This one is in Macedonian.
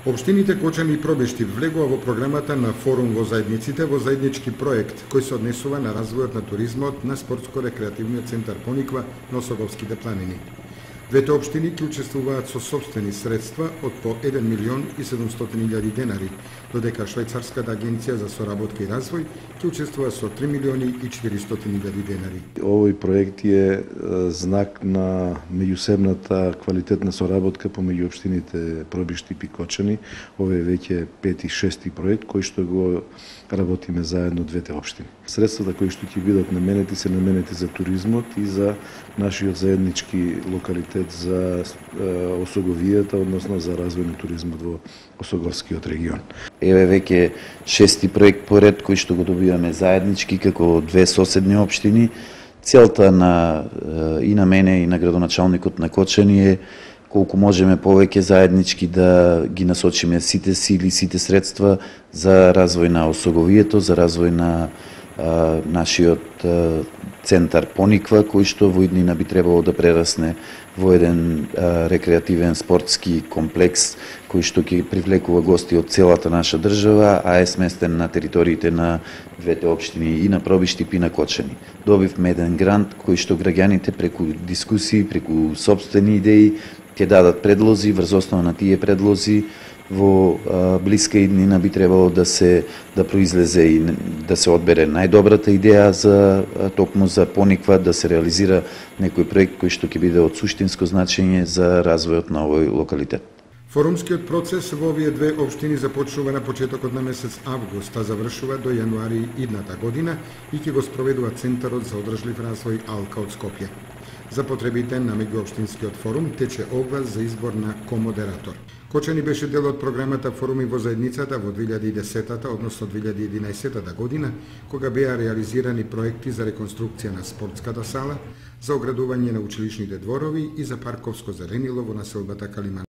Општините Кочани и Пробишти влегува во програмата на Форум во заедниците во заеднички проект кој се однесува на развојот на туризмот на спортско-рекреативниот центар Пониква на Осоговските планини. Двете општини ќе учествуваат со сопствени средства од по 1.700.000 денари, додека Швајцарската агенција за соработка и развој ќе учествува со 3.400.000 денари. Овој проект е знак на меѓусебната квалитетна соработка помеѓу општините Пробишти и Кочани. Овој е веќе 5-6 проект кој што го работиме заедно двете општини. Средствата кои што ќе бидат наменети се наменети за туризмот и за нашиот заеднички локалитет за Осоговијата, односно за развој на туризмот во Осоговскиот регион. Еве веќе 6 проект поред кој што го добиваме заеднички како две соседни општини. Целта и на мене и на градоначалникот на Кочани е колку можеме повеќе заеднички да ги насочиме сите сили, сите средства за развој на Осоговијето, за развој на нашиот центар Пониква, кој што во иднина би требало да прерасне во еден рекреативен спортски комплекс кој што ќе привлекува гости од целата наша држава, а е сместен на териториите на двете општини и на Пробишти и на Кочани. Добивме еден грант кој што граѓаните преку дискусии, преку сопствени идеи ќе дадат предлози, врз основа на тие предлози во блиска иднина би требало да произлезе и да се одбере најдобрата идеја токму за Пониква, да се реализира некој проект кој што ќе биде од суштинско значење за развојот на овој локалитет. Форумскиот процес во овие две општини започнува на почетокот на месец август, а завршува до јануари идната година и ќе го спроведува Центарот за одржлив развој Алка од Скопје. За потребите на меѓуопштинскиот форум тече оглас за избор на комодератор. Кочани беше дел од програмата Форуми во заедницата во 2010, односно 2011 година, кога беа реализирани проекти за реконструкција на спортската сала, за оградување на училишните дворови и за парковско зеленило во населбата Калиман.